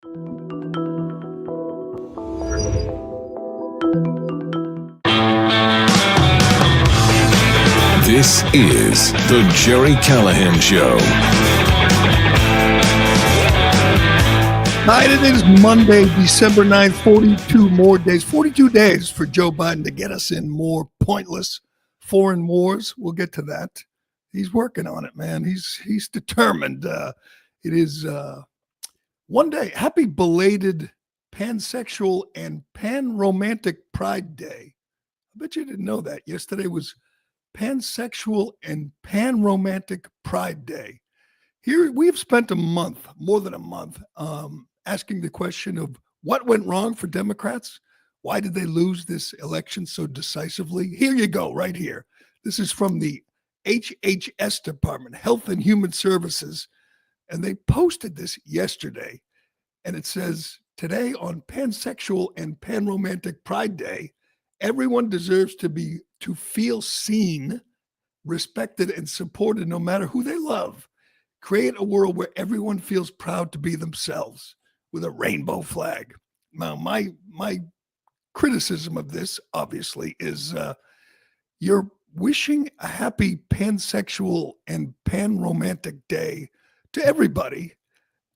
This is the Gerry Callahan Show. Hi, it is Monday, December 9th, 42 days for Joe Biden to get us in more pointless foreign wars. We'll get to that. He's working on it, man. He's determined. It is one day. Happy belated Pansexual and Pan-Romantic Pride Day. I bet you didn't know that. Yesterday was Pansexual and Pan-Romantic Pride Day. Here, we've spent a month, more than a month, asking the question of what went wrong for Democrats. Why did they lose this election so decisively? Here you go, right here. This is from the HHS Department, Health and Human Services, and they posted this yesterday. And it says, today on Pansexual and Pan-Romantic Pride Day, everyone deserves to feel seen, respected, and supported no matter who they love. Create a world where everyone feels proud to be themselves with a rainbow flag. Now, my criticism of this, obviously, is you're wishing a happy pansexual and pan-romantic day to everybody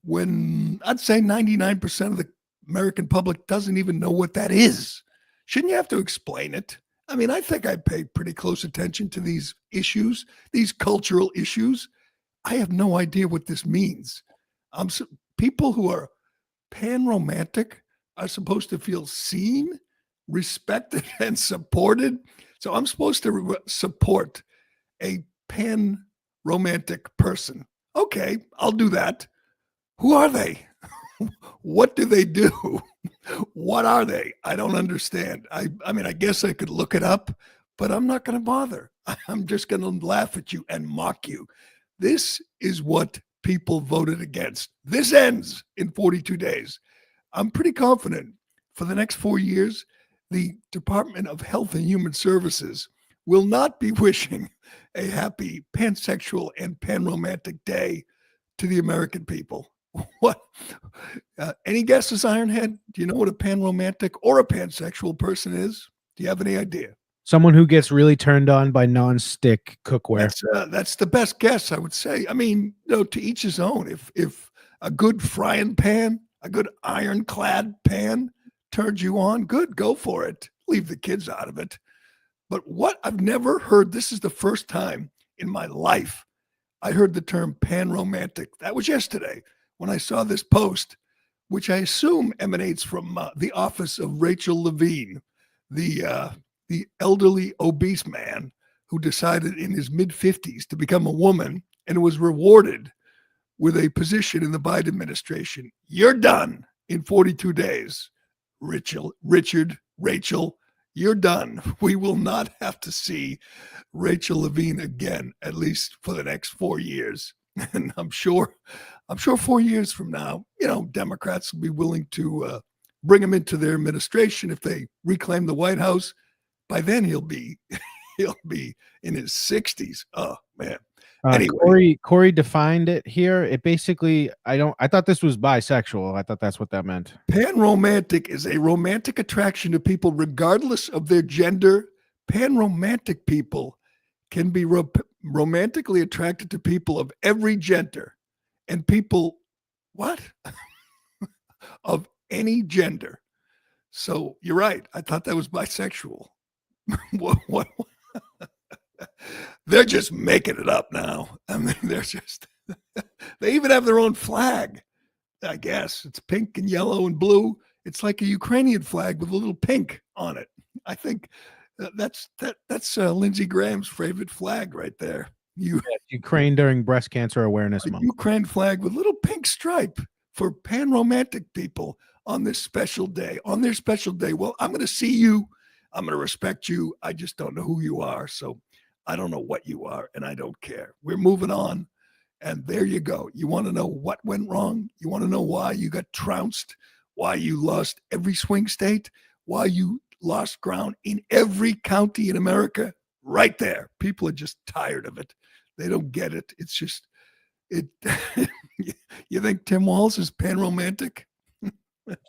when I'd say 99% of the American public doesn't even know what that is. Shouldn't you have to explain it? I mean, I think I pay pretty close attention to these issues, these cultural issues. I have no idea what this means. People who are pan-romantic are supposed to feel seen, respected, and supported. So I'm supposed to support a pan-romantic person. Okay, I'll do that. Who are they? What do they do? What are they? I don't understand. I mean, I guess I could look it up, but I'm not going to bother. I'm just going to laugh at you and mock you. This is what people voted against. This ends in 42 days. I'm pretty confident for the next 4 years, the Department of Health and Human Services will not be wishing a happy pansexual and pan-romantic day to the American people. What? Any guesses, Ironhead? Do you know what a pan-romantic or a pansexual person is? Do you have any idea? Someone who gets really turned on by non-stick cookware. That's the best guess, I would say. I mean, to each his own. If a good frying pan, a good ironclad pan turns you on, good, go for it. Leave the kids out of it. But what I've never heard, this is the first time in my life I heard the term pan-romantic. That was yesterday when I saw this post, which I assume emanates from the office of Rachel Levine, the elderly obese man who decided in his mid-50s to become a woman and was rewarded with a position in the Biden administration. You're done in 42 days. Rachel, you're done. We will not have to see Rachel Levine again, at least for the next 4 years. And I'm sure 4 years from now, Democrats will be willing to bring him into their administration if they reclaim the White House. By then he'll be in his 60s. Oh man. Anyway. Corey defined it here. It basically, I thought this was bisexual. I thought that's what that meant. Pan-romantic is a romantic attraction to people regardless of their gender. Pan-romantic people can be romantically attracted to people of every gender and people, what? of any gender. So you're right. I thought that was bisexual. What? They're just making it up now. I mean, they even have their own flag. I guess it's pink and yellow and blue. It's like a Ukrainian flag with a little pink on it. I think that's Lindsey Graham's favorite flag right there. Ukraine during Breast Cancer Awareness Month. Ukraine flag with little pink stripe for pan-romantic people on this special day, on their special day. Well, I'm going to see you. I'm going to respect you. I just don't know who you are. So I don't know what you are, and I don't care. We're moving on. And there you go. You want to know what went wrong? You want to know why you got trounced? Why you lost every swing state? Why you lost ground in every county in America? Right there. People are just tired of it. They don't get it. It's just, you think Tim Walz is pan-romantic?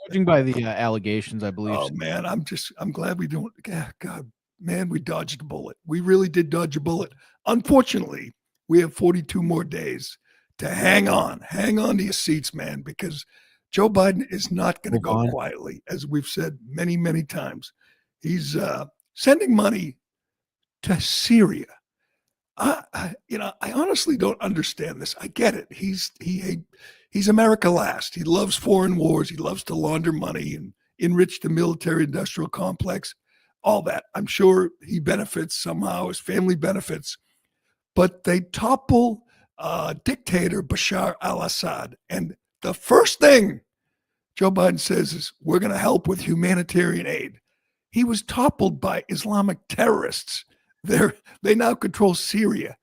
Judging by the allegations, I believe. Oh man, I'm glad we don't. Yeah, God, man, we dodged a bullet. We really did dodge a bullet. Unfortunately, we have 42 more days to hang on to your seats, man, because Joe Biden is not going to Move go on. quietly, as we've said many, many times. He's sending money to Syria. I honestly don't understand this. I get it. He's America last. He loves foreign wars. He loves to launder money and enrich the military-industrial complex. All that. I'm sure he benefits somehow. His family benefits. But they topple dictator Bashar al-Assad, and the first thing Joe Biden says is, "We're going to help with humanitarian aid." He was toppled by Islamic terrorists. They now control Syria.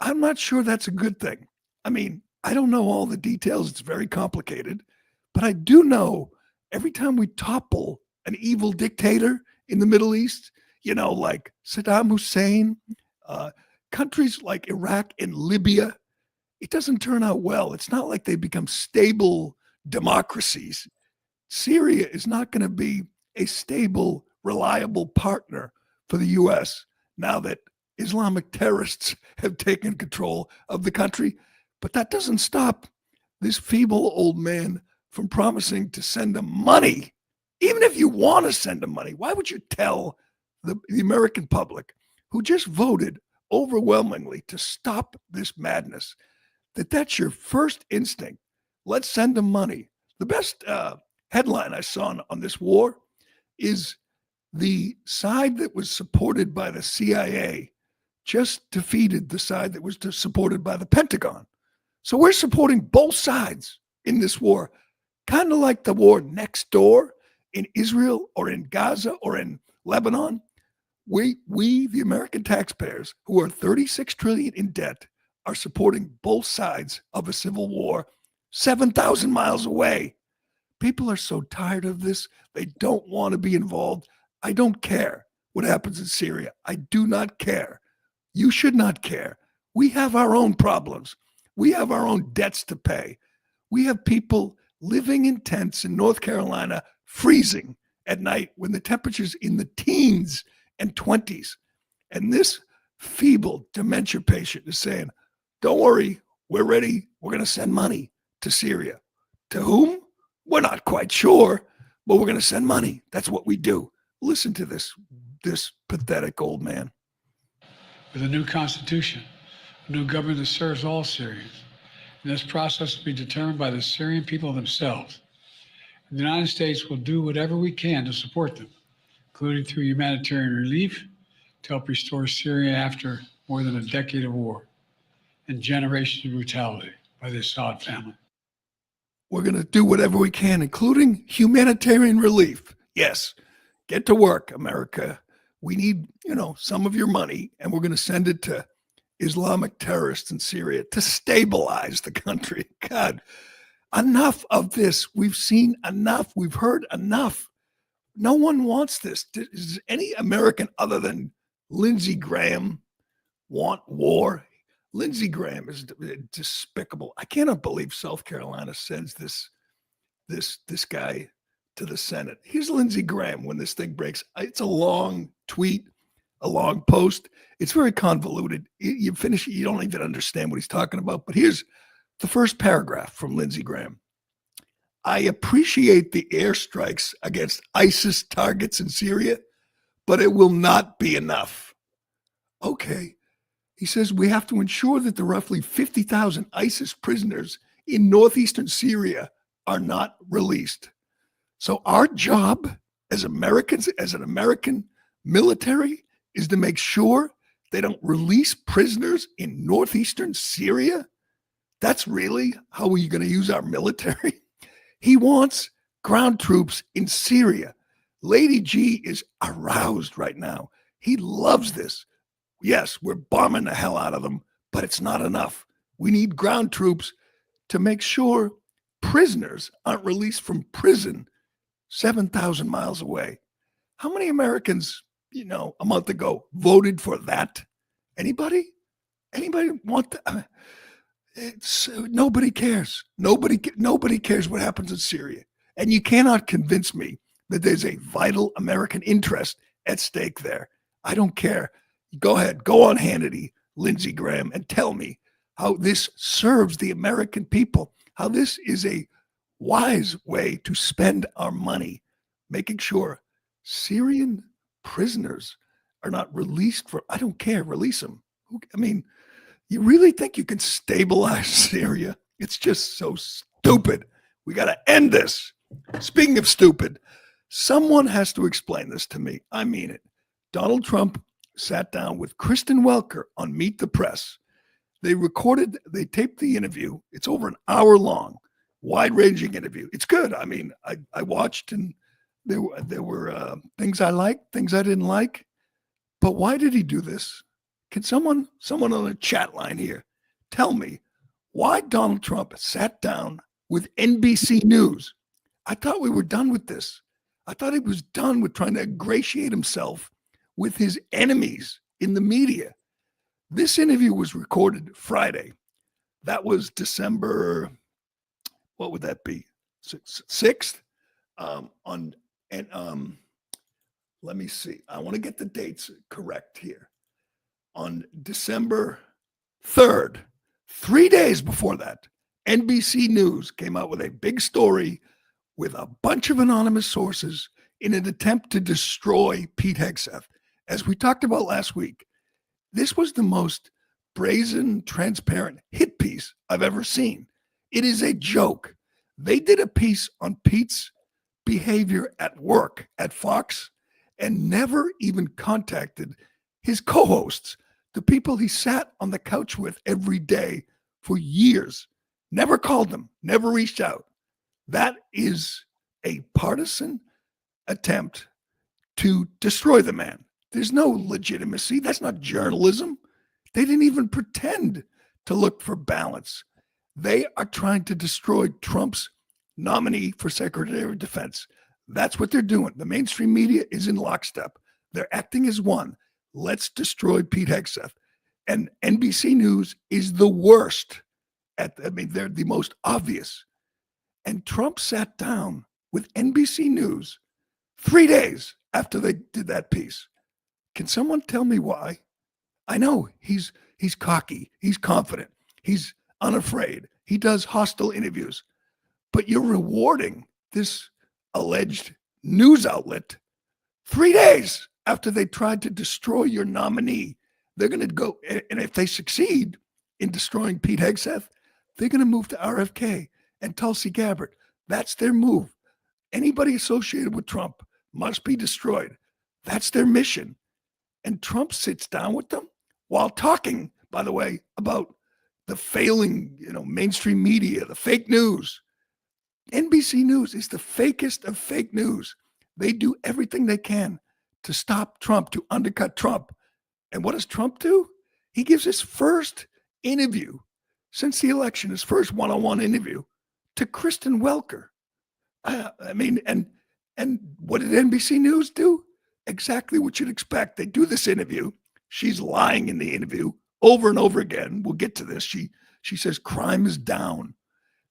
I'm not sure that's a good thing. I mean, I don't know all the details. It's very complicated. But I do know every time we topple an evil dictator in the Middle East, like Saddam Hussein, countries like Iraq and Libya, it doesn't turn out well. It's not like they become stable democracies. Syria is not going to be a stable, reliable partner for the U.S. now that Islamic terrorists have taken control of the country. But that doesn't stop this feeble old man from promising to send them money. Even if you want to send them money, why would you tell the American public, who just voted overwhelmingly to stop this madness, that's your first instinct? Let's send them money. The best headline I saw on this war is the side that was supported by the CIA just defeated the side that was supported by the Pentagon. So we're supporting both sides in this war, kind of like the war next door in Israel or in Gaza or in Lebanon. We, the American taxpayers, who are 36 trillion in debt, are supporting both sides of a civil war 7,000 miles away. People are so tired of this. They don't want to be involved. I don't care what happens in Syria. I do not care. You should not care. We have our own problems. We have our own debts to pay. We have people living in tents in North Carolina, freezing at night when the temperature's in the teens and 20s. And this feeble dementia patient is saying, don't worry, we're ready. We're going to send money to Syria. To whom? We're not quite sure, but we're going to send money. That's what we do. Listen to this pathetic old man. With a new constitution, a new government that serves all Syrians. And this process will be determined by the Syrian people themselves. And the United States will do whatever we can to support them, including through humanitarian relief to help restore Syria after more than a decade of war and generations of brutality by the Assad family. We're going to do whatever we can, including humanitarian relief. Yes, get to work, America. We need, some of your money, and we're going to send it to Islamic terrorists in Syria to stabilize the country. God, enough of this. We've seen enough. We've heard enough. No one wants this. Does any American other than Lindsey Graham want war? Lindsey Graham is despicable. I cannot believe South Carolina sends this guy to the Senate. Here's Lindsey Graham when this thing breaks. It's a long tweet, a long post. It's very convoluted. You finish it, you don't even understand what he's talking about. But here's the first paragraph from Lindsey Graham. I appreciate the airstrikes against ISIS targets in Syria, but it will not be enough. Okay. He says we have to ensure that the roughly 50,000 ISIS prisoners in northeastern Syria are not released. So our job as Americans, as an American military, is to make sure they don't release prisoners in northeastern Syria? That's really how we're going to use our military? He wants ground troops in Syria. Lady G is aroused right now. He loves this. Yes, we're bombing the hell out of them, but it's not enough. We need ground troops to make sure prisoners aren't released from prison 7,000 miles away. How many Americans, a month ago voted for that? Anybody? Anybody want that? Nobody cares. Nobody cares what happens in Syria. And you cannot convince me that there's a vital American interest at stake there. I don't care. Go ahead, go on Hannity, Lindsey Graham, and tell me how this serves the American people, how this is a wise way to spend our money, making sure Syrian prisoners are not released for, I don't care, release them. I mean, you really think you can stabilize Syria? It's just so stupid. We got to end this. Speaking of stupid, someone has to explain this to me. I mean it. Donald Trump sat down with Kristen Welker on Meet the Press. They taped the interview. It's over an hour long, wide-ranging interview. It's good. I mean, I watched, and there were things I liked, things I didn't like. But why did he do this? Can someone on the chat line here tell me why Donald Trump sat down with NBC News? I thought we were done with this. I thought he was done with trying to ingratiate himself with his enemies in the media. This interview was recorded Friday. That was December, what would that be? 6th? Let me see. I want to get the dates correct here. On December 3rd, 3 days before that, NBC News came out with a big story with a bunch of anonymous sources in an attempt to destroy Pete Hegseth. As we talked about last week, this was the most brazen, transparent hit piece I've ever seen. It is a joke. They did a piece on Pete's behavior at work at Fox and never even contacted his co-hosts, the people he sat on the couch with every day for years. Never called them, never reached out. That is a partisan attempt to destroy the man. There's no legitimacy. That's not journalism. They didn't even pretend to look for balance. They are trying to destroy Trump's nominee for Secretary of Defense. That's what they're doing. The mainstream media is in lockstep. They're acting as one. Let's destroy Pete Hegseth. And NBC News is the worst they're the most obvious. And Trump sat down with NBC News 3 days after they did that piece. Can someone tell me why? I know he's cocky, he's confident, he's unafraid, he does hostile interviews, but you're rewarding this alleged news outlet 3 days after they tried to destroy your nominee. They're going to go, and if they succeed in destroying Pete Hegseth, they're going to move to RFK and Tulsi Gabbard. That's their move. Anybody associated with Trump must be destroyed. That's their mission. And Trump sits down with them while talking, by the way, about the failing, mainstream media, the fake news. NBC News is the fakest of fake news. They do everything they can to stop Trump, to undercut Trump. And what does Trump do? He gives his first interview since the election, his first one-on-one interview to Kristen Welker. And what did NBC News do? Exactly what you'd expect. They do this interview. She's lying in the interview over and over again. We'll get to this. She says crime is down.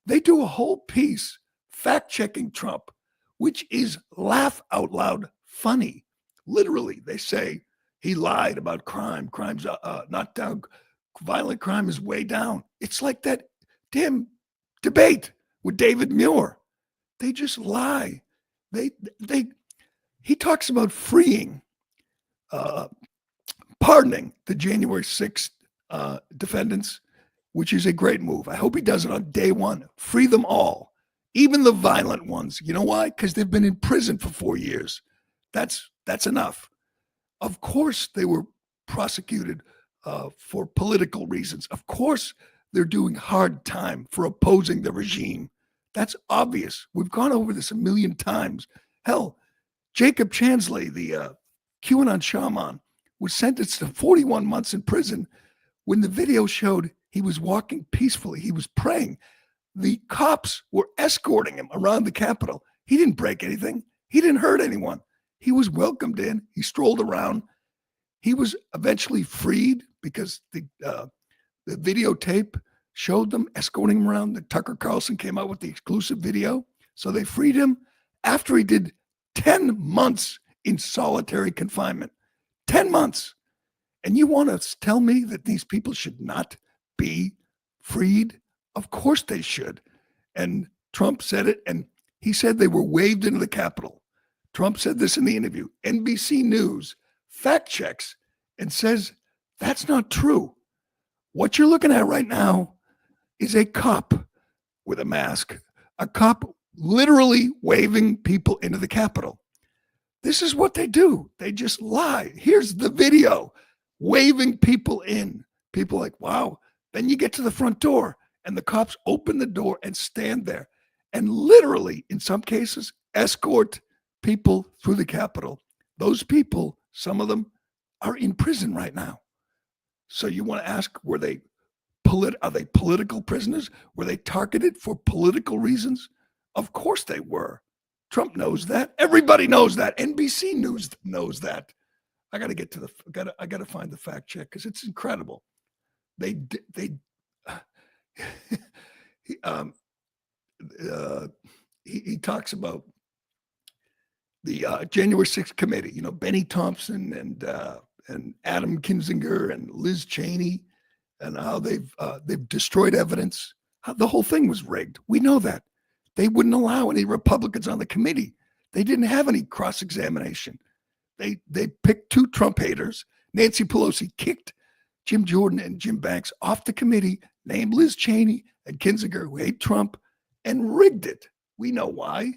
They do a whole piece fact-checking Trump, which is laugh out loud funny. Literally, they say he lied about crime. Crime's not down. Violent crime is way down. It's like that damn debate with David Muir. They just lie. He talks about pardoning the January 6th defendants, which is a great move. I hope he does it on day one. Free them all, even the violent ones. You know why? Because they've been in prison for 4 years. That's enough. Of course, they were prosecuted for political reasons. Of course, they're doing hard time for opposing the regime. That's obvious. We've gone over this a million times. Hell, Jacob Chansley, the QAnon shaman, was sentenced to 41 months in prison when the video showed he was walking peacefully. He was praying. The cops were escorting him around the Capitol. He didn't break anything. He didn't hurt anyone. He was welcomed in. He strolled around. He was eventually freed because the videotape showed them escorting him around. The Tucker Carlson came out with the exclusive video. So they freed him after he did 10 months in solitary confinement. 10 months. And you want to tell me that these people should not be freed? Of course they should. And Trump said it, and he said they were waved into the Capitol. Trump said this in the interview. NBC News fact checks and says that's not true. What you're looking at right now is a cop with a mask, a cop literally waving people into the Capitol. This is what they do. They just lie. Here's the video, waving people in. People are like, wow. Then you get to the front door and the cops open the door and stand there and literally, in some cases, escort people through the Capitol. Those people, some of them, are in prison right now. So you want to ask, are they political prisoners? Were they targeted for political reasons? Of course they were. Trump knows that. Everybody knows that. NBC News knows that. I got to get to I got to find the fact check because it's incredible. He talks about the January 6th committee, Benny Thompson and Adam Kinzinger and Liz Cheney, and how they've destroyed evidence. How the whole thing was rigged. We know that. They wouldn't allow any Republicans on the committee. They didn't have any cross-examination. They picked two Trump haters. Nancy Pelosi kicked Jim Jordan and Jim Banks off the committee, named Liz Cheney and Kinzinger, who hate Trump, and rigged it. We know why.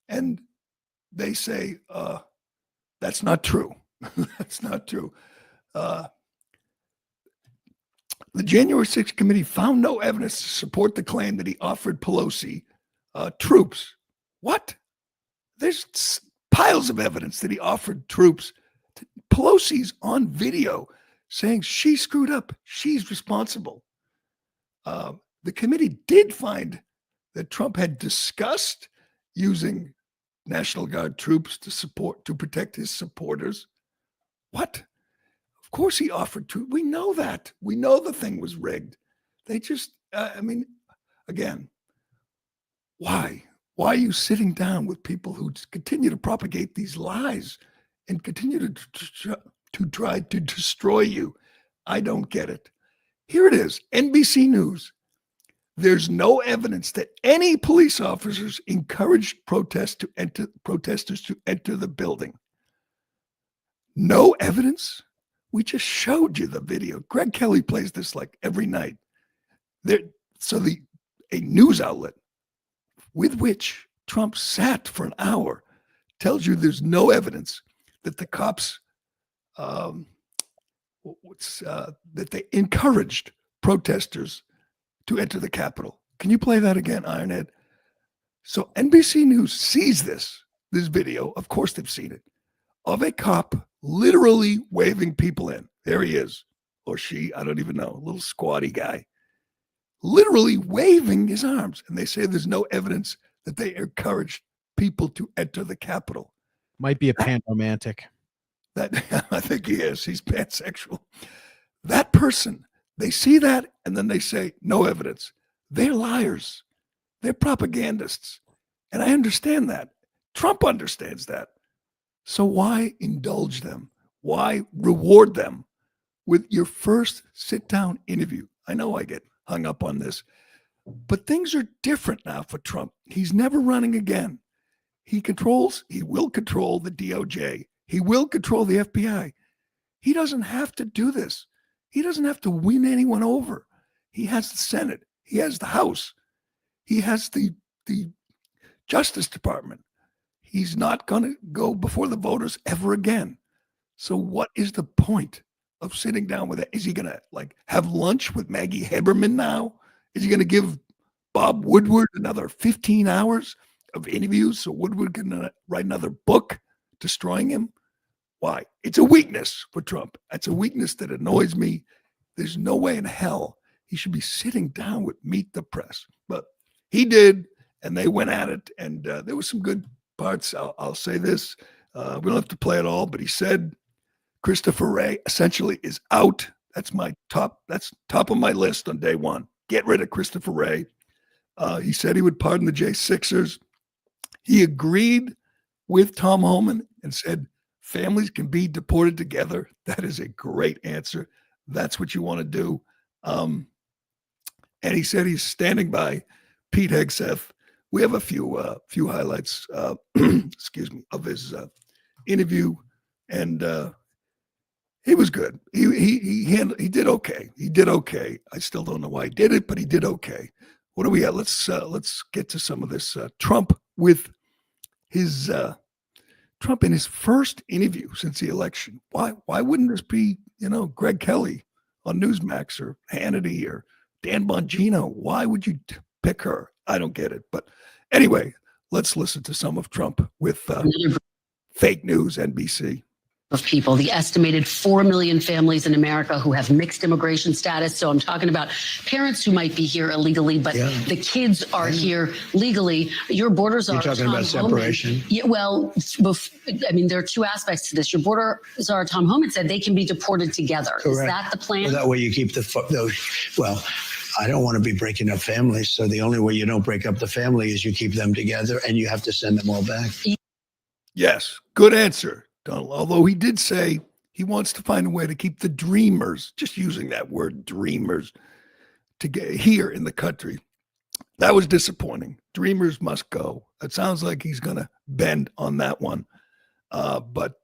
And they say, that's not true. That's not true. The January 6th committee found no evidence to support the claim that he offered Pelosi troops. What? There's piles of evidence that he offered troops. Pelosi's on video saying she screwed up. She's responsible. The committee did find that Trump had discussed using National Guard troops to protect his supporters. What? Of course he offered to. We know that. We know the thing was rigged. They just, again, why? Why are you sitting down with people who continue to propagate these lies and continue to try to destroy you? I don't get it. Here it is, NBC News. There's no evidence that any police officers encouraged protesters to enter the building. No evidence? We just showed you the video. Greg Kelly plays this like every night. A news outlet with which Trump sat for an hour tells you there's no evidence that the cops that they encouraged protesters to enter the Capitol. Can you play that again, Ironhead? So NBC News sees this video. Of course they've seen it, of a cop literally waving people in. There he is, or she, I don't even know, a little squatty guy, literally waving his arms. And they say there's no evidence that they encouraged people to enter the Capitol. Might be a panromantic. That I think he is. He's pansexual. That person, they see that and then they say no evidence. They're liars. They're propagandists. And I understand that. Trump understands that. So why indulge them? Why reward them with your first sit-down interview? I know I get hung up on this, but things are different now for Trump. He's never running again. He will control the DOJ. He will control the FBI. He doesn't have to do this. He doesn't have to win anyone over. He has the Senate. He has the House. He has the Justice Department. He's not going to go before the voters ever again. So what is the point of sitting down with that? Is he going to have lunch with Maggie Haberman now? Is he going to give Bob Woodward another 15 hours of interviews so Woodward can write another book destroying him? Why? It's a weakness for Trump. That's a weakness that annoys me. There's no way in hell he should be sitting down with Meet the Press. But he did, and they went at it, and there was some good parts. I'll say this. We don't have to play it all, but he said Christopher Wray essentially is out. That's top of my list on day one. Get rid of Christopher Wray. He said he would pardon the J6ers. He agreed with Tom Homan and said families can be deported together. That is a great answer. That's what you want to do. And he said he's standing by Pete Hegseth. We have a few highlights, excuse me, of his interview, and he was good. He did okay. He did okay. I still don't know why he did it, but he did okay. What do we have? Let's get to some of this. Trump with his Trump in his first interview since the election. Why wouldn't this be, Greg Kelly on Newsmax or Hannity or Dan Bongino? Why would you pick her? I don't get it. But anyway, let's listen to some of Trump with fake news NBC. Of people, the estimated 4 million families in America who have mixed immigration status. So I'm talking about parents who might be here illegally, but the kids are here legally. Your borders are. You're talking about separation. Yeah, well, I mean, there are two aspects to this. Your borders are. Tom Homan said they can be deported together. Correct. Is that the plan? Well, that way you keep well. I don't want to be breaking up families. So the only way you don't break up the family is you keep them together and you have to send them all back. Yes, good answer, Donald. Although he did say he wants to find a way to keep the dreamers, just using that word dreamers, to get here in the country. That was disappointing. Dreamers must go. It sounds like he's going to bend on that one. But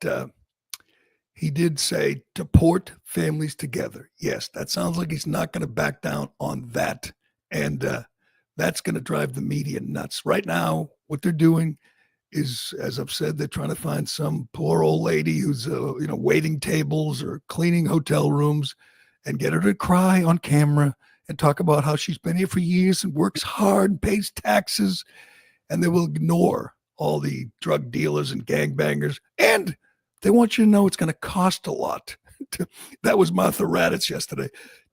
he did say deport families together. Yes, that sounds like he's not going to back down on that. And that's going to drive the media nuts. Right now, what they're doing is, as I've said, they're trying to find some poor old lady who's, waiting tables or cleaning hotel rooms and get her to cry on camera and talk about how she's been here for years and works hard and pays taxes. And they will ignore all the drug dealers and gangbangers. And they want you to know it's going to cost a lot. That was Martha Raddatz yesterday.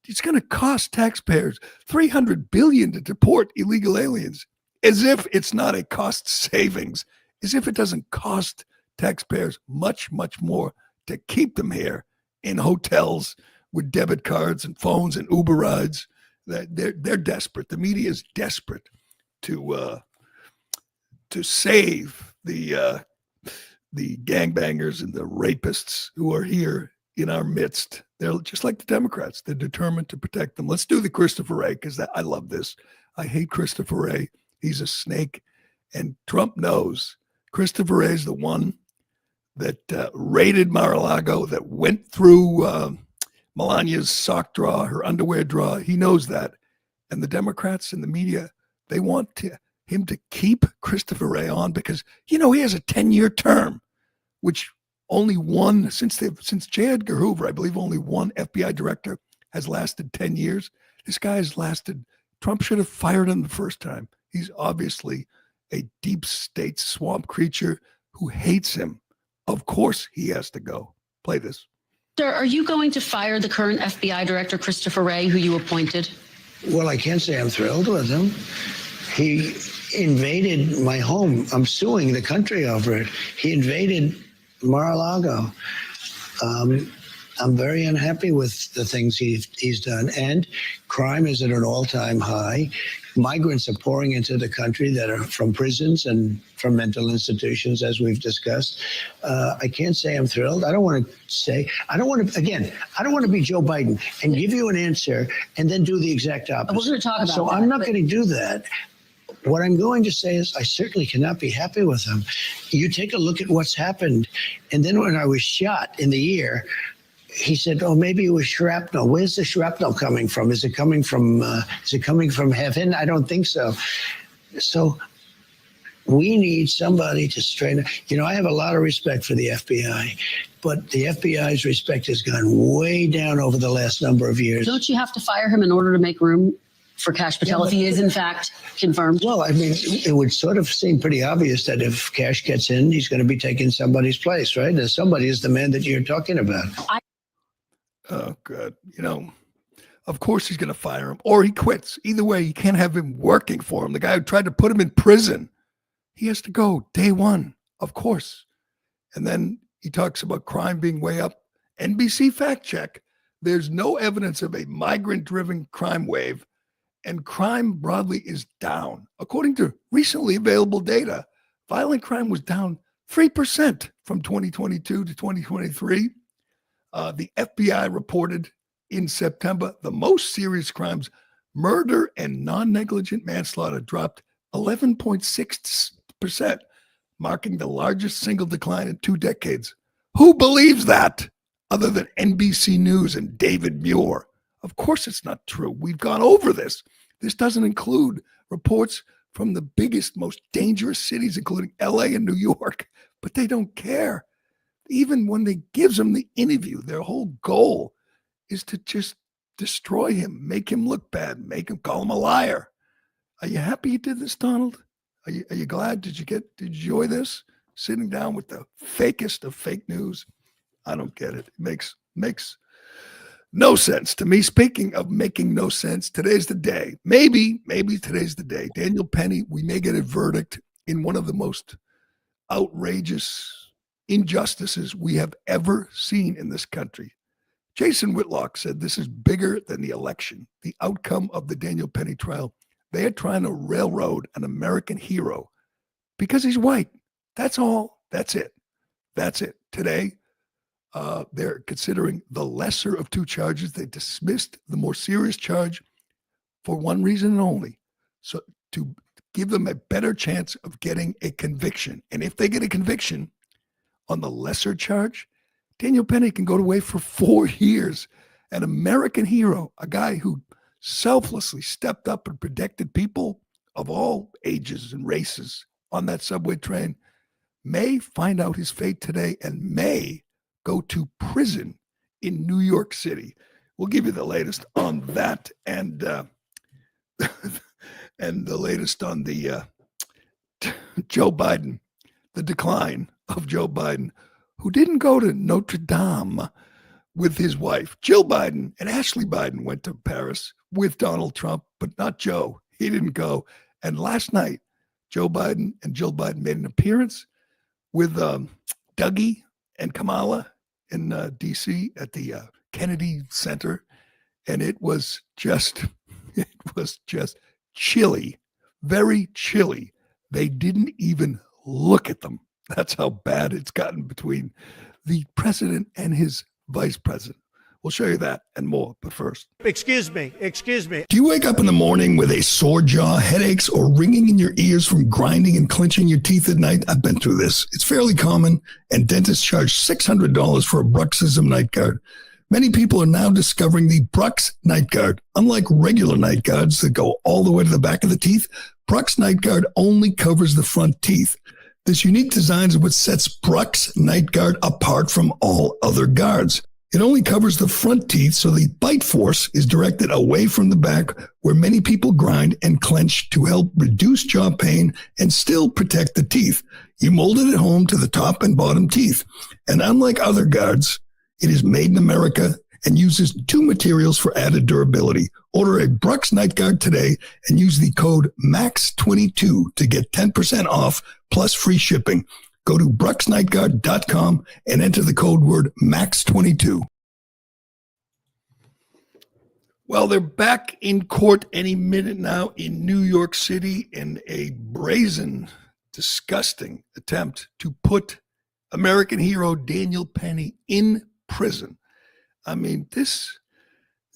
It's going to cost taxpayers $300 billion to deport illegal aliens, as if it's not a cost savings, as if it doesn't cost taxpayers much, much more to keep them here in hotels with debit cards and phones and Uber rides. They're desperate. The media is desperate to save the gangbangers and the rapists who are here in our midst. They're just like the Democrats. They're determined to protect them. Let's do the Christopher Wray, because I love this. I hate Christopher Wray. He's a snake. And Trump knows Christopher Wray is the one that raided Mar-a-Lago, that went through Melania's sock drawer, her underwear drawer. He knows that. And the Democrats and the media, they want him to keep Christopher Wray on because, he has a 10-year term, which only one, since J. Edgar Hoover, I believe only one FBI director has lasted 10 years. This guy has lasted, Trump should have fired him the first time. He's obviously a deep state swamp creature who hates him. Of course he has to go. Play this. Sir, are you going to fire the current FBI director, Christopher Wray, who you appointed? Well, I can't say I'm thrilled with him. He invaded my home. I'm suing the country over it. He invaded Mar-a-Lago. I'm very unhappy with the things he's done. And crime is at an all-time high. Migrants are pouring into the country that are from prisons and from mental institutions, as we've discussed. I can't say I'm thrilled. I don't want to be Joe Biden and give you an answer and then do the exact opposite. We're going to talk about So that, I'm not going to do that. What I'm going to say is I certainly cannot be happy with him. You take a look at what's happened. And then when I was shot in the ear, he said, "Oh, maybe it was shrapnel." Where's the shrapnel coming from? Is it coming from heaven? I don't think so. So we need somebody to straighten. I have a lot of respect for the FBI, but the FBI's respect has gone way down over the last number of years. Don't you have to fire him in order to make room for Kash Patel if he is in fact confirmed? Well, I mean, it would sort of seem pretty obvious that if Kash gets in, he's going to be taking somebody's place, right? And somebody is the man that you're talking about. Oh, good. Of course he's going to fire him or he quits. Either way, you can't have him working for him. The guy who tried to put him in prison, he has to go day one, of course. And then he talks about crime being way up. NBC fact check. There's no evidence of a migrant-driven crime wave and crime broadly is down. According to recently available data, violent crime was down 3% from 2022 to 2023. The FBI reported in September the most serious crimes, murder and non-negligent manslaughter, dropped 11.6%, marking the largest single decline in 2 decades. Who believes that other than NBC News and David Muir? Of course it's not true. We've gone over this. This doesn't include reports from the biggest, most dangerous cities, including LA and New York, but they don't care. Even when they gives them the interview, their whole goal is to just destroy him, make him look bad, make him call him a liar. Are you happy you did this, Donald? Are you glad? Did you enjoy this? Sitting down with the fakest of fake news? I don't get it. It makes no sense to me. Speaking of making no sense, today's the day. Maybe today's the day. Daniel Penny, we may get a verdict in one of the most outrageous injustices we have ever seen in this country. Jason Whitlock said this is bigger than the election, the outcome of the Daniel Penny trial. They are trying to railroad an American hero because he's white. That's all. That's it. Today, they're considering the lesser of 2 charges. They dismissed the more serious charge for one reason and only, so to give them a better chance of getting a conviction. And if they get a conviction on the lesser charge, Daniel Penny can go away for 4 years. An American hero, a guy who selflessly stepped up and protected people of all ages and races on that subway train, may find out his fate today and may go to prison in New York City. We'll give you the latest on that and and the latest on the Joe Biden, the decline of Joe Biden, who didn't go to Notre Dame with his wife. Jill Biden and Ashley Biden went to Paris with Donald Trump, but not Joe. He didn't go. And last night, Joe Biden and Jill Biden made an appearance with Dougie and Kamala in D.C. at the Kennedy Center. And it was just chilly, very chilly. They didn't even look at them. That's how bad it's gotten between the president and his vice president. We'll show you that and more, but first. Excuse me. Do you wake up in the morning with a sore jaw, headaches, or ringing in your ears from grinding and clenching your teeth at night? I've been through this. It's fairly common, and dentists charge $600 for a bruxism night guard. Many people are now discovering the Brux Night Guard. Unlike regular night guards that go all the way to the back of the teeth, Brux Night Guard only covers the front teeth. This unique design is what sets Brux Night Guard apart from all other guards. It only covers the front teeth, so the bite force is directed away from the back, where many people grind and clench to help reduce jaw pain and still protect the teeth. You mold it at home to the top and bottom teeth. And unlike other guards, it is made in America and uses 2 materials for added durability. Order a Brux Night Guard today and use the code MAX22 to get 10% off plus free shipping. Go to bruxnightguard.com and enter the code word MAX22. Well, they're back in court any minute now in New York City in a brazen, disgusting attempt to put American hero Daniel Penny in prison. I mean, this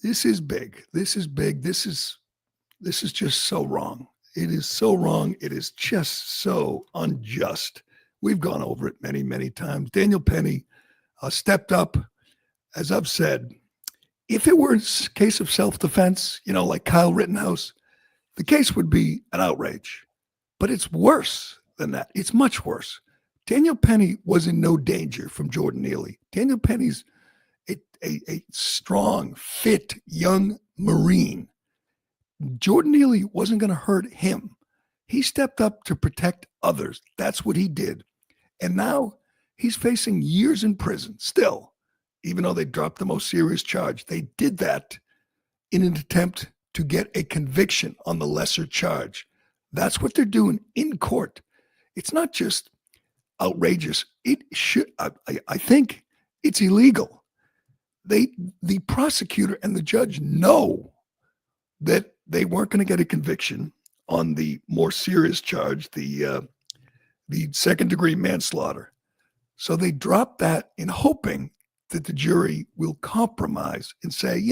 is big. This is big. This is just so wrong. It is so wrong. It is just so unjust. We've gone over it many, many times. Daniel Penny stepped up, as I've said. If it were a case of self-defense, like Kyle Rittenhouse, the case would be an outrage. But it's worse than that. It's much worse. Daniel Penny was in no danger from Jordan Neely. Daniel Penny's a strong, fit, young Marine. Jordan Neely wasn't going to hurt him. He stepped up to protect others. That's what he did. And now he's facing years in prison still, even though they dropped the most serious charge. They did that in an attempt to get a conviction on the lesser charge. That's what they're doing in court. It's not just outrageous. It should, I think it's illegal. The prosecutor and the judge know that they weren't going to get a conviction on the more serious charge, the second-degree manslaughter. So they dropped that in hoping that the jury will compromise and say,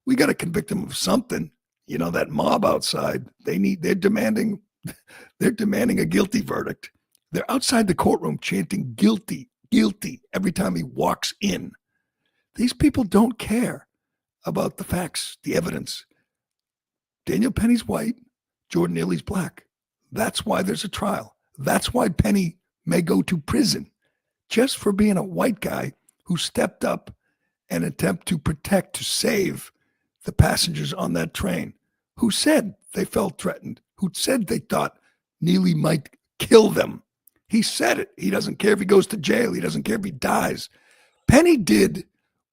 we got to convict him of something. That mob outside, they're demanding a guilty verdict. They're outside the courtroom chanting guilty, guilty every time he walks in. These people don't care about the facts, the evidence. Daniel Penny's white, Jordan Neely's black. That's why there's a trial. That's why Penny may go to prison just for being a white guy who stepped up and attempt to protect, to save the passengers on that train, who said they felt threatened, who said they thought Neely might kill them. He said it. He doesn't care if he goes to jail. He doesn't care if he dies. Penny did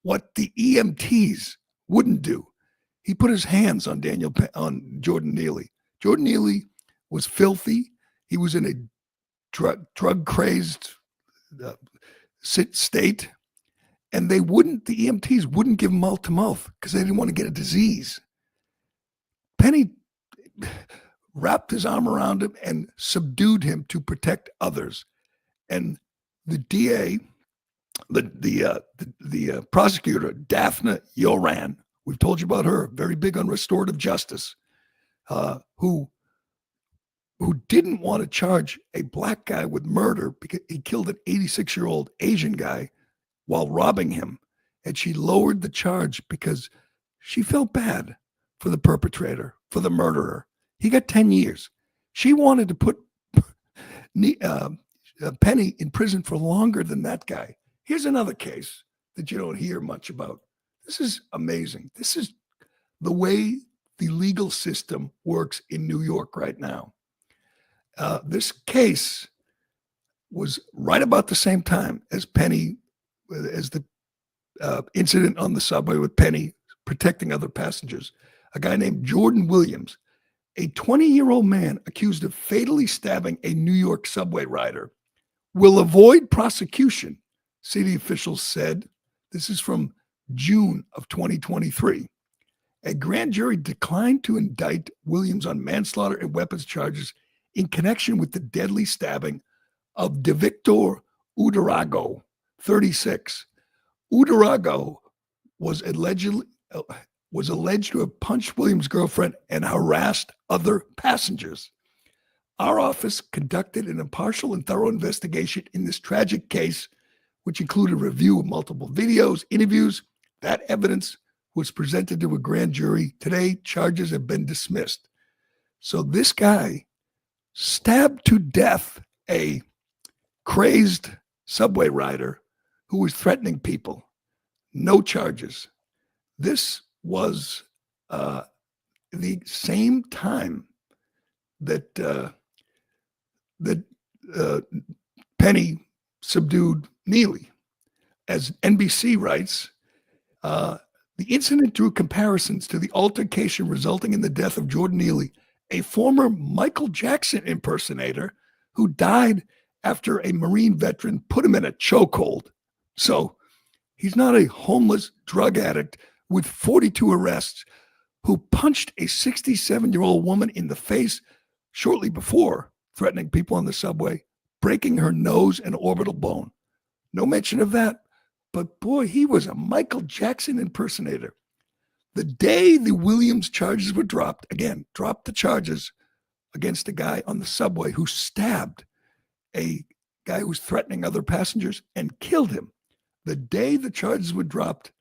what the EMTs wouldn't do. He put his hands on Jordan Neely. Jordan Neely was filthy. He was in a drug-crazed state, and the EMTs wouldn't give him mouth-to-mouth because they didn't want to get a disease. Penny wrapped his arm around him and subdued him to protect others. And the DA, the prosecutor, Daphne Yoran, we've told you about her, very big on restorative justice, who didn't want to charge a black guy with murder because he killed an 86-year-old Asian guy while robbing him. And she lowered the charge because she felt bad for the perpetrator, for the murderer. He got 10 years. She wanted to put Penny in prison for longer than that guy. Here's another case that you don't hear much about. This is amazing. This is the way the legal system works in New York right now. This case was right about the same time as the incident on the subway with Penny protecting other passengers. A guy named Jordan Williams, a 20-year-old man accused of fatally stabbing a New York subway rider, will avoid prosecution, city officials said. This is from June of 2023. A grand jury declined to indict Williams on manslaughter and weapons charges in connection with the deadly stabbing of DeVictor Udarago, 36. Udarago was alleged to have punched Williams' girlfriend and harassed other passengers. Our office conducted an impartial and thorough investigation in this tragic case, which included a review of multiple videos, interviews. That evidence was presented to a grand jury. Today, charges have been dismissed. So this guy stabbed to death a crazed subway rider who was threatening people. No charges. This was the same time that Penny subdued Neely. As NBC writes, the incident drew comparisons to the altercation resulting in the death of Jordan Neely, a former Michael Jackson impersonator who died after a Marine veteran put him in a chokehold. So he's not a homeless drug addict with 42 arrests who punched a 67-year-old woman in the face shortly before threatening people on the subway, breaking her nose and orbital bone. No mention of that. But boy, he was a Michael Jackson impersonator. The day the Williams charges were dropped the charges against a guy on the subway who stabbed a guy who was threatening other passengers and killed him. The day the charges were dropped,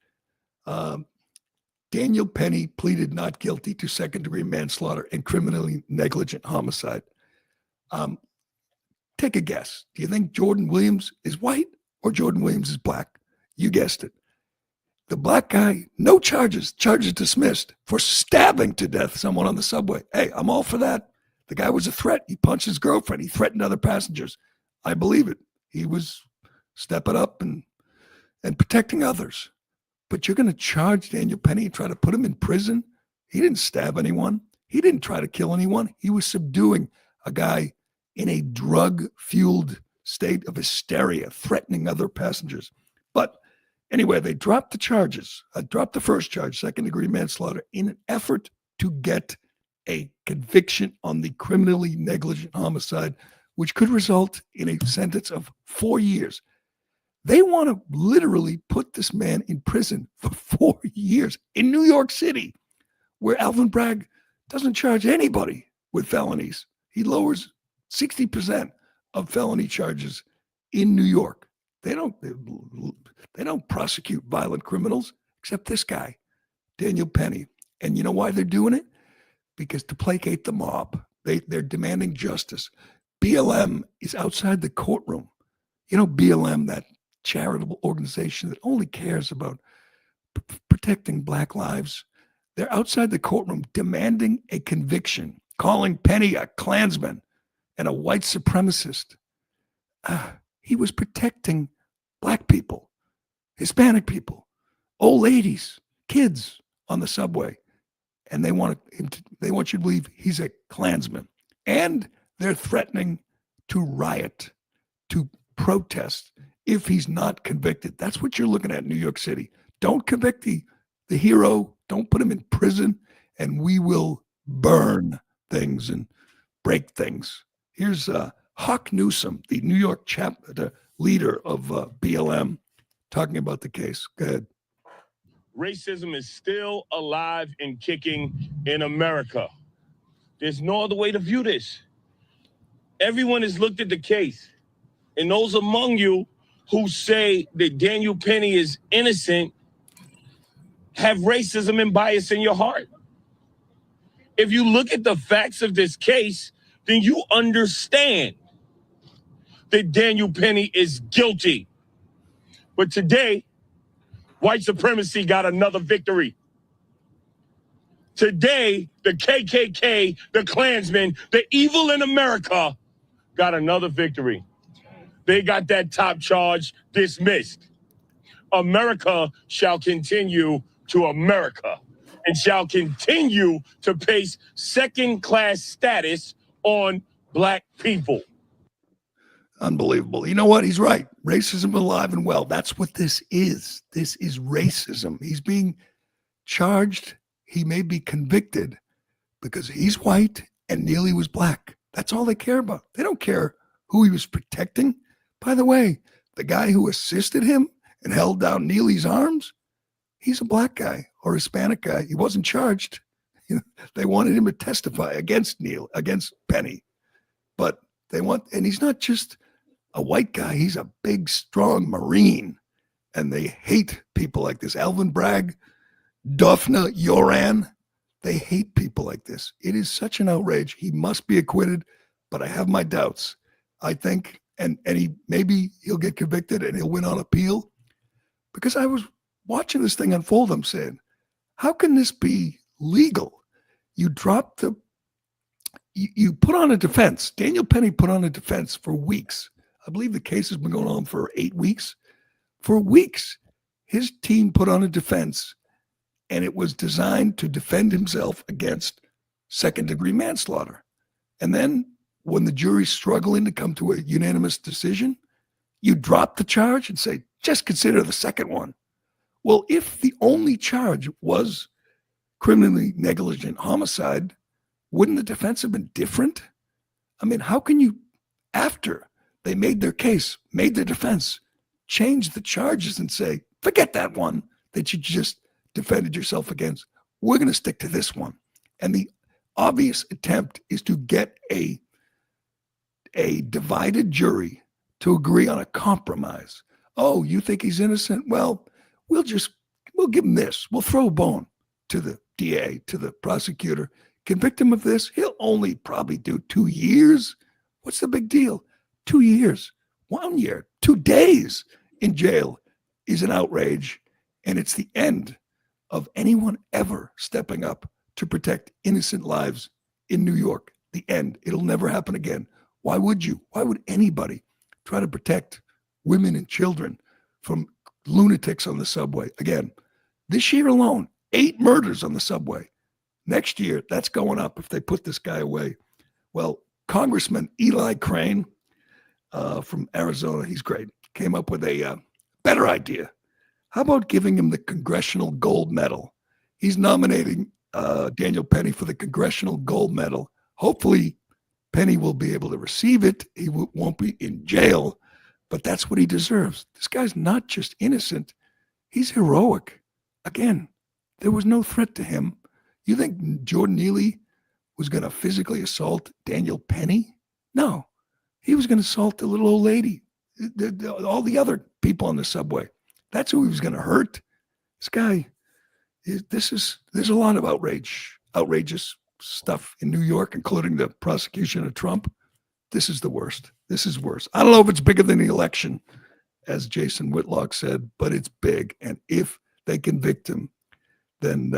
Daniel Penny pleaded not guilty to second-degree manslaughter and criminally negligent homicide. Take a guess. Do you think Jordan Williams is white or Jordan Williams is black? You guessed it. The black guy, no charges dismissed for stabbing to death someone on the subway. Hey, I'm all for that. The guy was a threat. He punched his girlfriend. He threatened other passengers. I believe it. He was stepping up and protecting others. But you're going to charge Daniel Penny and try to put him in prison? He didn't stab anyone. He didn't try to kill anyone. He was subduing a guy in a drug-fueled state of hysteria, threatening other passengers. But anyway, they dropped the charges. Dropped the first charge, second-degree manslaughter, in an effort to get a conviction on the criminally negligent homicide, which could result in a sentence of 4 years. They want to literally put this man in prison for 4 years in New York City, where Alvin Bragg doesn't charge anybody with felonies. He lowers 60% of felony charges in New York. They don't prosecute violent criminals, except this guy, Daniel Penny. And you know why they're doing it? Because to placate the mob. They're demanding justice. BLM is outside the courtroom. You know, BLM, that charitable organization that only cares about protecting Black lives. They're outside the courtroom demanding a conviction, calling Penny a Klansman and a white supremacist. He was protecting Black people, Hispanic people, old ladies, kids on the subway. And they want you to believe he's a Klansman. And they're threatening to riot, to protest if he's not convicted. That's what you're looking at in New York City. Don't convict the hero. Don't put him in prison, and we will burn things and break things. Here's Huck Newsom, the New York the leader of BLM, talking about the case. Go ahead. Racism is still alive and kicking in America. There's no other way to view this. Everyone has looked at the case, and those among you who say that Daniel Penny is innocent have racism and bias in your heart. If you look at the facts of this case, then you understand that Daniel Penny is guilty. But today, white supremacy got another victory. Today, the KKK, the Klansmen, the evil in America got another victory. They got that top charge dismissed. America shall continue to America and shall continue to place second-class status on Black people. Unbelievable. You know what? He's right. Racism alive and well. That's what this is. This is racism. He's being charged. He may be convicted because he's white and Neely was Black. That's all they care about. They don't care who he was protecting. By the way, the guy who assisted him and held down Neely's arms, he's a Black guy or Hispanic guy. He wasn't charged. They wanted him to testify against Penny. But and he's not just a white guy. He's a big, strong Marine. And they hate people like this. Alvin Bragg, Daphne Yoran, they hate people like this. It is such an outrage. He must be acquitted, but I have my doubts. I think, and maybe he'll get convicted and he'll win on appeal. Because I was watching this thing unfold, I'm saying, how can this be legal? You you put on a defense. Daniel Penny put on a defense for weeks. I believe the case has been going on for 8 weeks. For weeks, his team put on a defense, and it was designed to defend himself against second-degree manslaughter. And then when the jury's struggling to come to a unanimous decision, you drop the charge and say, just consider the second one. Well, if the only charge was criminally negligent homicide, wouldn't the defense have been different? I mean, how can you, after they made their case, made their defense, change the charges and say, forget that one that you just defended yourself against. We're going to stick to this one. And the obvious attempt is to get a divided jury to agree on a compromise. Oh, you think he's innocent? Well, we'll give him this. We'll throw a bone to the DA, to the prosecutor, convict him of this. He'll only probably do 2 years. What's the big deal? 2 years, 1 year, 2 days in jail is an outrage. And it's the end of anyone ever stepping up to protect innocent lives in New York. The end. It'll never happen again. Why would you? Why would anybody try to protect women and children from lunatics on the subway? Again, this year alone, 8 murders on the subway. Next year, that's going up if they put this guy away. Well, Congressman Eli Crane from Arizona, he's great, came up with a better idea. How about giving him the Congressional Gold Medal? He's nominating Daniel Penny for the Congressional Gold Medal. Hopefully, Penny will be able to receive it. He won't be in jail, but that's what he deserves. This guy's not just innocent. He's heroic. Again, there was no threat to him. You think Jordan Neely was going to physically assault Daniel Penny? No. He was going to assault the little old lady, all the other people on the subway. That's who he was going to hurt. This guy, there's a lot of outrageous stuff in New York, including the prosecution of Trump. This is the worst. This is worse. I don't know if it's bigger than the election, as Jason Whitlock said, but it's big. And if they convict him, then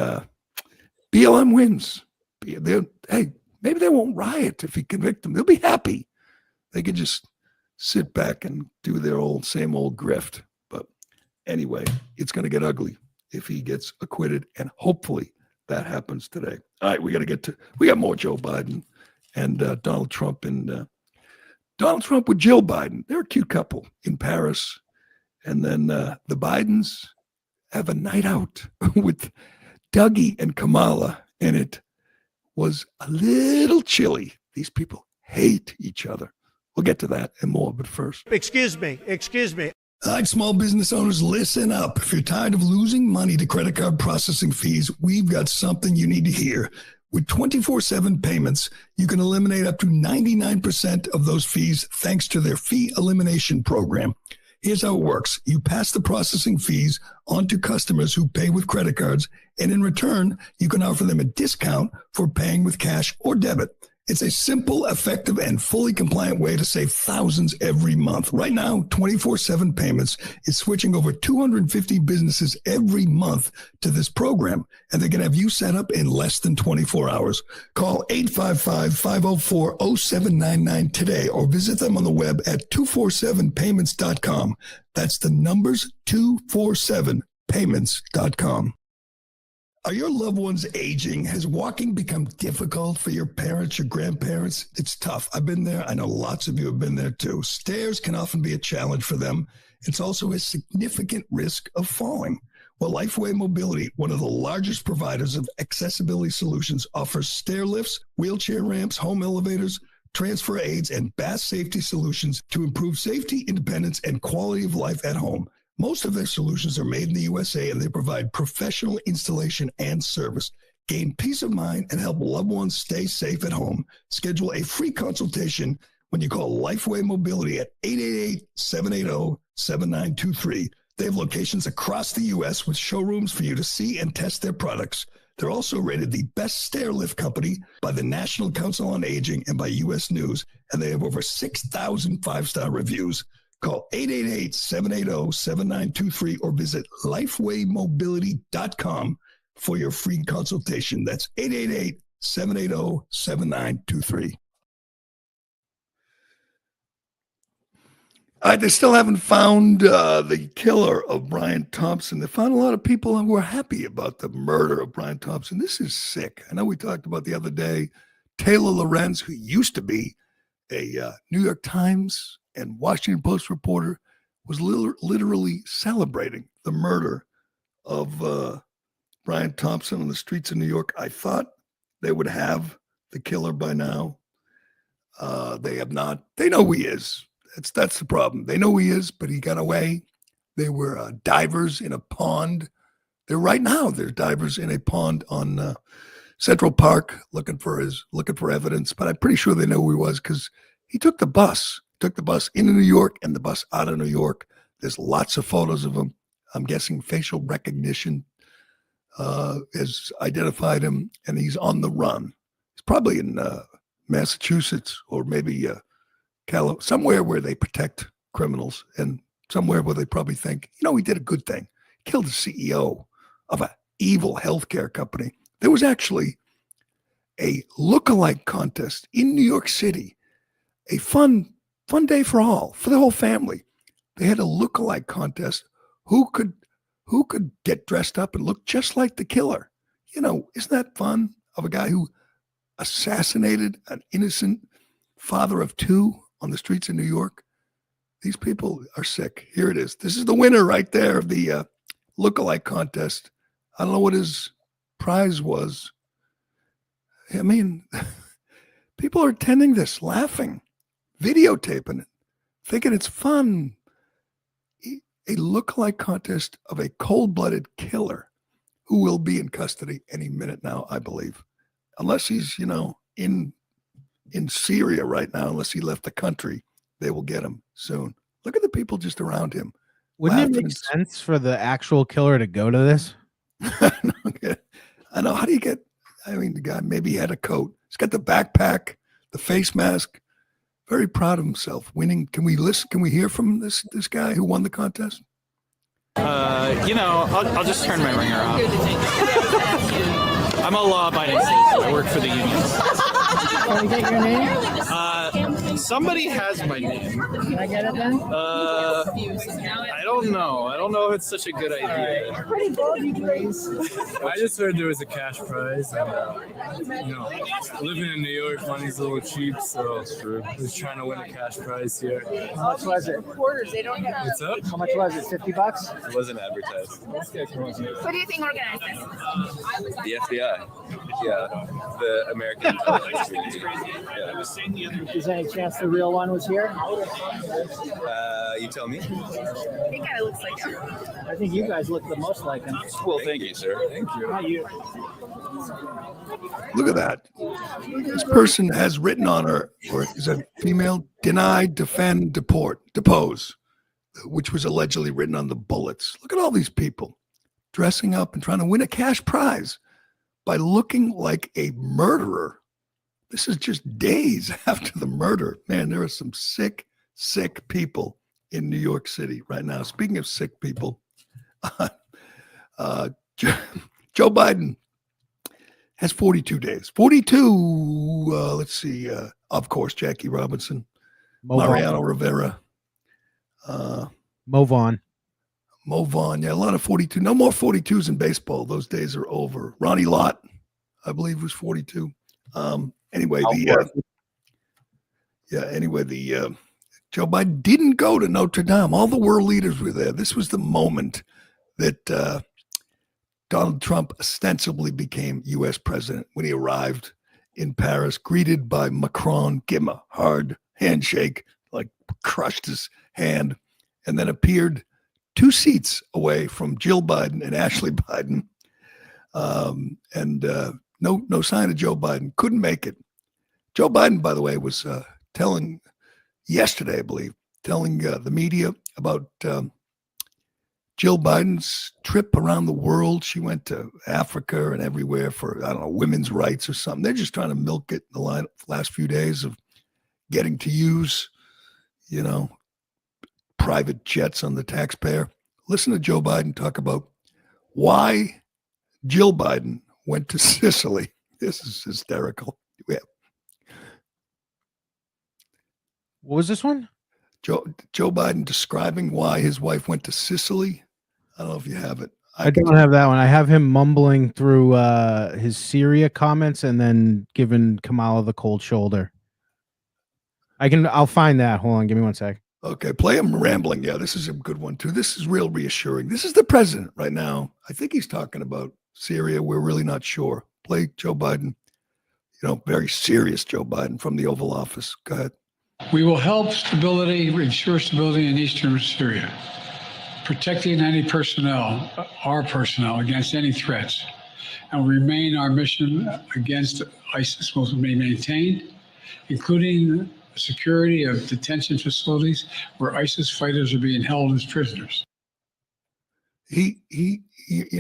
BLM wins. Hey, maybe they won't riot if he convict him. They'll be happy. They could just sit back and do their same old grift. But anyway, it's going to get ugly if he gets acquitted, and hopefully that happens today. All right, we got more Joe Biden and Donald Trump, and Donald Trump with Jill Biden. They're a cute couple in Paris. And then the Bidens have a night out with Dougie and Kamala, and it was a little chilly. These people hate each other. We'll get to that and more, but first. Excuse me. All right, small business owners, listen up. If you're tired of losing money to credit card processing fees, we've got something you need to hear. With 24/7 payments, you can eliminate up to 99% of those fees thanks to their fee elimination program. Here's how it works. You pass the processing fees on to customers who pay with credit cards, and in return, you can offer them a discount for paying with cash or debit. It's a simple, effective, and fully compliant way to save thousands every month. Right now, 24/7 Payments is switching over 250 businesses every month to this program, and they can have you set up in less than 24 hours. Call 855-504-0799 today or visit them on the web at 247payments.com. That's the numbers 247payments.com. Are your loved ones aging? Has walking become difficult for your parents, your grandparents? It's tough. I've been there. I know lots of you have been there too. Stairs can often be a challenge for them. It's also a significant risk of falling. Well, Lifeway Mobility, one of the largest providers of accessibility solutions, offers stair lifts, wheelchair ramps, home elevators, transfer aids, and bath safety solutions to improve safety, independence, and quality of life at home. Most of their solutions are made in the USA, and they provide professional installation and service. Gain peace of mind and help loved ones stay safe at home. Schedule a free consultation when you call Lifeway Mobility at 888-780-7923. They have locations across the U.S. with showrooms for you to see and test their products. They're also rated the best stair lift company by the National Council on Aging and by U.S. News, and they have over 6,000 five-star reviews. Call 888-780-7923 or visit lifewaymobility.com for your free consultation. That's 888-780-7923. They still haven't found the killer of Brian Thompson. They found a lot of people who are happy about the murder of Brian Thompson. This is sick. I know we talked about the other day, Taylor Lorenz, who used to be a New York Times and Washington Post reporter, was literally celebrating the murder of Brian Thompson on the streets of New York. I thought they would have the killer by now. They have not. They know who he is. That's the problem. They know who he is, but he got away. They were divers in a pond. There's divers in a pond on Central Park looking for evidence. But I'm pretty sure they know who he was because he took the bus into New York and the bus out of New York. There's lots of photos of him. I'm guessing facial recognition has identified him, and he's on the run. He's probably in Massachusetts or maybe somewhere where they protect criminals, and somewhere where they probably think, he did a good thing. He killed the CEO of an evil healthcare company. There was actually a lookalike contest in New York City, a fun day for the whole family. They had a lookalike contest. Who could get dressed up and look just like the killer? Isn't that fun, of a guy who assassinated an innocent father of two on the streets of New York? These people are sick. Here it is. This is the winner right there of the lookalike contest. I don't know what his prize was. I mean, people are attending this, laughing, videotaping it, thinking it's fun. A lookalike contest of a cold-blooded killer who will be in custody any minute now, I believe. Unless he's, in Syria right now, unless he left the country, they will get him soon. Look at the people just around him. Wouldn't it laughing. make sense for the actual killer to go to this? I know. How do you get? I mean, the guy maybe had a coat. He's got the backpack, the face mask. Very proud of himself, winning. Can we listen? Can we hear from this guy who won the contest? I'll just turn my ringer off. I'm a law-abiding citizen. I work for the unions. Can we get your name? Somebody has my name. Can I get it then? I don't know. I don't know if it's such a good idea. Pretty ballsy, please. I just heard there was a cash prize, and living in New York, money's a little cheap, so I was trying to win a cash prize here. How much was it? What's up? How much was it? $50? It wasn't advertised. What do you think organized this? The FBI. Yeah, the American intelligence community. Yeah. Is there any chance the real one was here? You tell me. I think it looks like him. I think you guys look the most like him. Well, thank you, sir. Thank you. Not you. Look at that. This person has written on her, or is a female, deny, defend, depose, which was allegedly written on the bullets. Look at all these people dressing up and trying to win a cash prize by looking like a murderer. This is just days after the murder. Man, there are some sick people in New York City right now. Speaking of sick people, Joe Biden has 42 days. 42, let's see, of course, Jackie Robinson, Mariano Rivera. Mo Vaughn. Yeah, a lot of 42. No more 42s in baseball. Those days are over. Ronnie Lott, I believe, was 42. Anyway, Joe Biden didn't go to Notre Dame. All the world leaders were there. This was the moment that Donald Trump ostensibly became U.S. president when he arrived in Paris, greeted by Macron, gave him a hard handshake, like crushed his hand, and then appeared 2 seats away from Jill Biden and Ashley Biden. No sign of Joe Biden. Couldn't make it. Joe Biden, by the way, was telling yesterday, I believe, the media about Jill Biden's trip around the world. She went to Africa and everywhere for, I don't know, women's rights or something. They're just trying to milk it in the last few days of getting to use, private jets on the taxpayer. Listen to Joe Biden talk about why Jill Biden went to Sicily. This is hysterical. What was this one? Joe Biden describing why his wife went to Sicily. I don't know if you have it. I don't have that one. I have him mumbling through his Syria comments and then giving Kamala the cold shoulder. I'll find that. Hold on. Give me 1 sec. Okay. Play him rambling. Yeah, this is a good one too. This is real reassuring. This is the president right now. I think he's talking about Syria. We're really not sure. Play Joe Biden, very serious Joe Biden from the Oval Office. Go ahead. We will help ensure stability in eastern Syria, protecting our personnel against any threats, and remain our mission against ISIS will be maintained, including the security of detention facilities where ISIS fighters are being held as prisoners.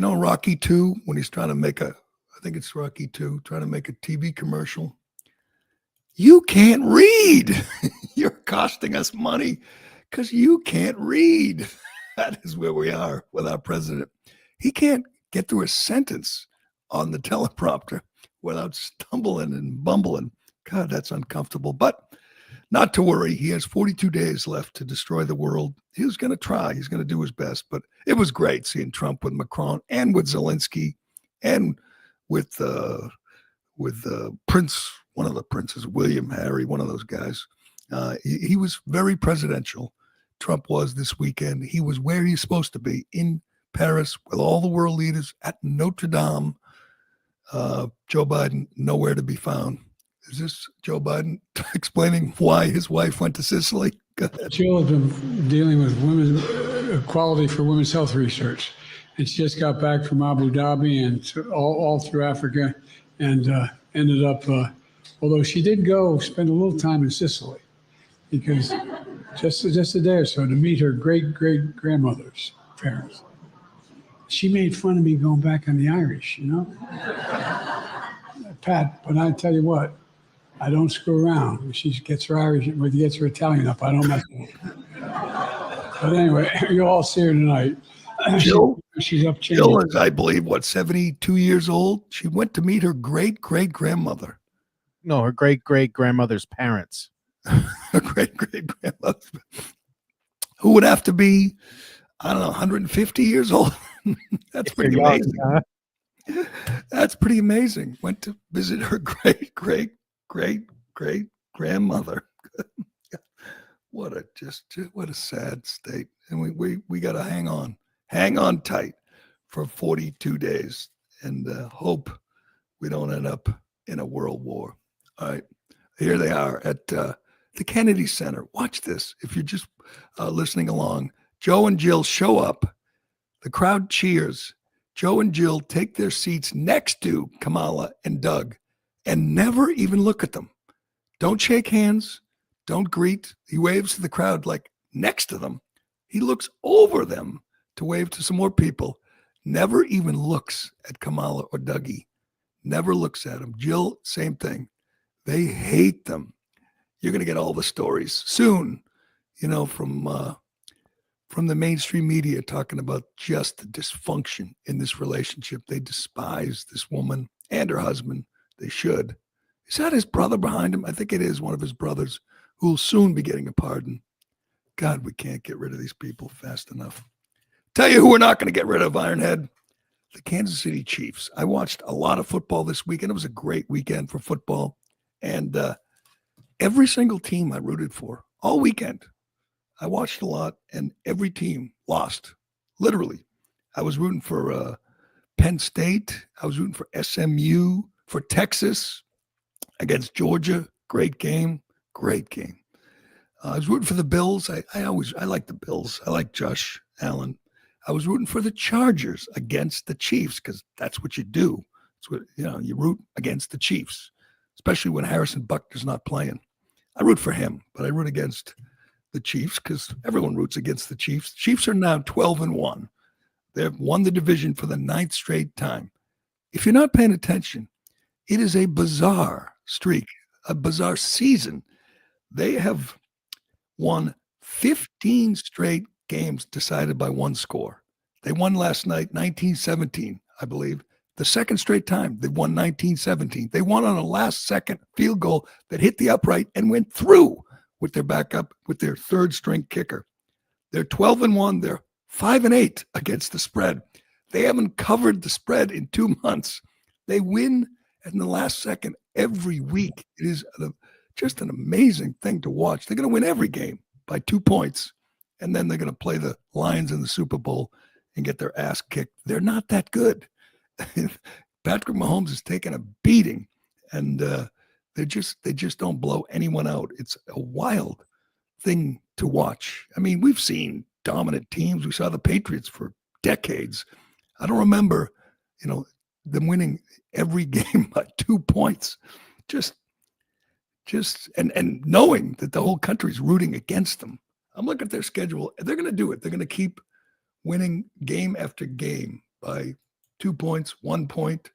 Rocky 2, when he's trying to make I think it's Rocky 2, trying to make a TV commercial. You can't read. You're costing us money because you can't read. That is where we are with our president. He can't get through a sentence on the teleprompter without stumbling and bumbling. God, that's uncomfortable. But not to worry. He has 42 days left to destroy the world. He was going to try. He's going to do his best. But it was great seeing Trump with Macron and with Zelensky and with Prince, one of the princes, William, Harry, one of those guys. He was very presidential. Trump was this weekend. He was where he's supposed to be, in Paris with all the world leaders at Notre Dame. Joe Biden, nowhere to be found. Is this Joe Biden explaining why his wife went to Sicily? Go ahead. Jill has been dealing with women equality for women's health research, and she just got back from Abu Dhabi and all through Africa, and ended up. Although she did go spend a little time in Sicily, because just a day or so to meet her great grandmother's parents. She made fun of me going back on the Irish, Pat. But I tell you what, I don't screw around. When she gets her Irish, when she gets her Italian up, I don't mess with her. But anyway, you all see her tonight. Jill, She's up changing. Jill is, I believe, 72 years old. She went to meet her great grandmother. No, her great grandmother's parents. Her great grandmother, who would have to be, I don't know, 150 years old. That's pretty amazing. Huh? That's pretty amazing. Went to visit her great grandmother. What a sad state. And we got to hang on tight for 42 days and hope we don't end up in a world war. All right, here they are at the Kennedy Center. Watch this. If you're just listening along, Joe and Jill show up. The crowd cheers. Joe and Jill take their seats next to Kamala and Doug and never even look at them. Don't shake hands. Don't greet. He waves to the crowd like next to them. He looks over them to wave to some more people. Never even looks at Kamala or Dougie. Never looks at them. Jill, same thing. They hate them. You're going to get all the stories soon, from the mainstream media talking about just the dysfunction in this relationship. They despise this woman and her husband. They should. Is that his brother behind him? I think it is one of his brothers who will soon be getting a pardon. God, we can't get rid of these people fast enough. Tell you who we're not going to get rid of, Ironhead. The Kansas City Chiefs. I watched a lot of football this weekend. It was a great weekend for football. And every single team I rooted for all weekend, I watched a lot, and every team lost. Literally. I was rooting for Penn State. I was rooting for SMU, for Texas against Georgia. Great game. I was rooting for the Bills. I like the Bills. I like Josh Allen. I was rooting for the Chargers against the Chiefs because that's what you do. It's what you root against the Chiefs, especially when Harrison Butker's not playing. I root for him, but I root against the Chiefs because everyone roots against the Chiefs. Chiefs are now 12-1. They've won the division for the 9th straight time. If you're not paying attention, it is a bizarre streak, a bizarre season. They have won 15 straight games decided by one score. They won last night, 19-17, I believe. The second straight time they won 19-17. They won on a last-second field goal that hit the upright and went through with their backup, with their third-string kicker. They're 12-1. They're 5-8 against the spread. They haven't covered the spread in 2 months. They win in the last second every week. It is just an amazing thing to watch. They're going to win every game by 2 points, and then they're going to play the Lions in the Super Bowl and get their ass kicked. They're not that good. Patrick Mahomes is taking a beating, and they just don't blow anyone out. It's a wild thing to watch. I mean, we've seen dominant teams. We saw the Patriots for decades. I don't remember, them winning every game by 2 points. Just and knowing that the whole country's rooting against them. I'm looking at their schedule. They're going to do it. They're going to keep winning game after game by 2 points, 1 point,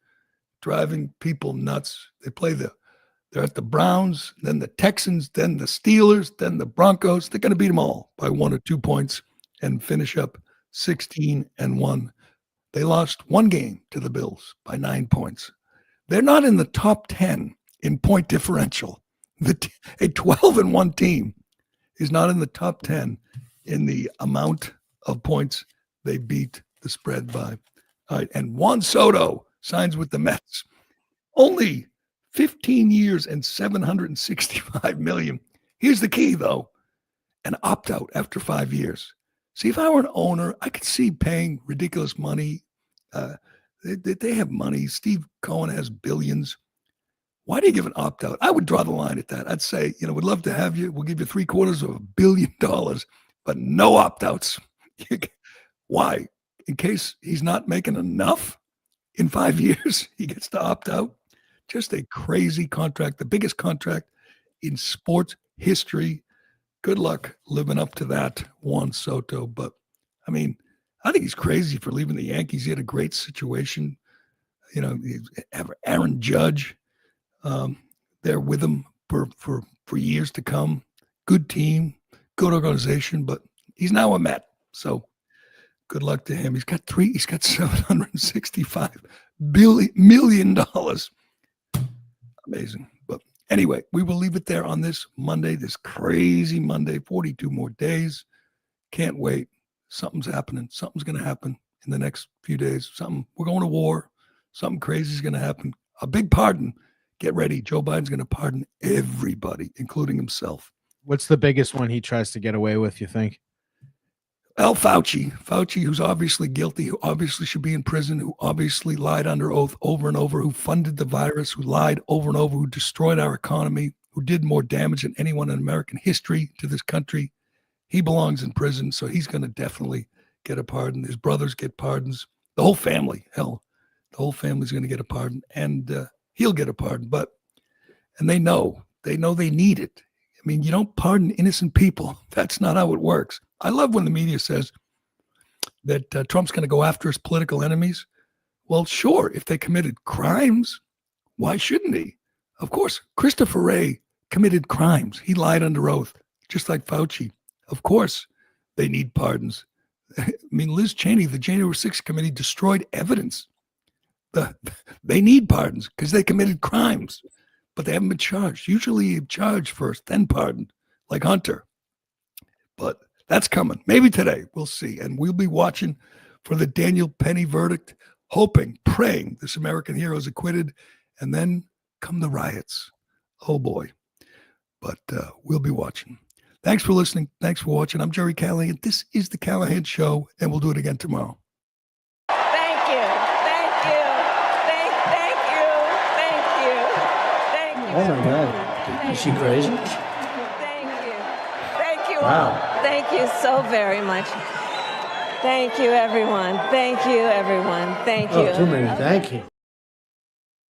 driving people nuts. They're at the Browns, then the Texans, then the Steelers, then the Broncos. They're going to beat them all by 1 or 2 points and finish up 16-1. They lost one game to the Bills by 9 points. They're not in the top 10 in point differential. A 12-1 team is not in the top 10 in the amount of points they beat the spread by. All right, and Juan Soto signs with the Mets. Only 15 years and $765 million. Here's the key, though. An opt-out after 5 years. See, if I were an owner, I could see paying ridiculous money, They have money. Steve Cohen has billions. Why do you give an opt-out? I would draw the line at that. I'd say, we'd love to have you. We'll give you $750 million, but no opt-outs. Why? In case he's not making enough in 5 years, he gets to opt out. Just a crazy contract, the biggest contract in sports history. Good luck living up to that, Juan Soto. But, I mean, I think he's crazy for leaving the Yankees. He had a great situation. Aaron Judge there with him for years to come. Good team, good organization, but he's now a Met. So good luck to him. He's got $765 million. Amazing. But anyway, we will leave it there on this Monday, this crazy Monday, 42 more days. Can't wait. Something's happening. Something's going to happen in the next few days. We're going to war. Something crazy is going to happen. A big pardon. Get ready. Joe Biden's going to pardon everybody, including himself. What's the biggest one he tries to get away with, you think? Well, Fauci, who's obviously guilty, who obviously should be in prison, who obviously lied under oath over and over, who funded the virus, who lied over and over, who destroyed our economy, who did more damage than anyone in American history to this country. He belongs in prison, so he's going to definitely get a pardon. His brothers get pardons. The whole family, the whole family's going to get a pardon, and he'll get a pardon. And they know they need it. I mean, you don't pardon innocent people. That's not how it works. I love when the media says that Trump's going to go after his political enemies. Well, sure, if they committed crimes, why shouldn't he? Of course, Christopher Wray committed crimes. He lied under oath, just like Fauci. Of course, they need pardons. I mean, Liz Cheney, the January 6th committee destroyed evidence. They need pardons because they committed crimes, but they haven't been charged. Usually charged first, then pardoned, like Hunter. But that's coming. Maybe today. We'll see. And we'll be watching for the Daniel Penny verdict, hoping, praying this American hero is acquitted. And then come the riots. Oh, boy. But we'll be watching. Thanks for listening. Thanks for watching. I'm Gerry Callahan. This is The Callahan Show, and we'll do it again tomorrow. Thank you. Thank you. Thank you. Thank you. Thank you. Oh, my God. Is she crazy? Thank you. Thank you Wow. all. Thank you so very much. Thank you, everyone. Thank you, everyone. Thank you. Oh, too many. Thank you.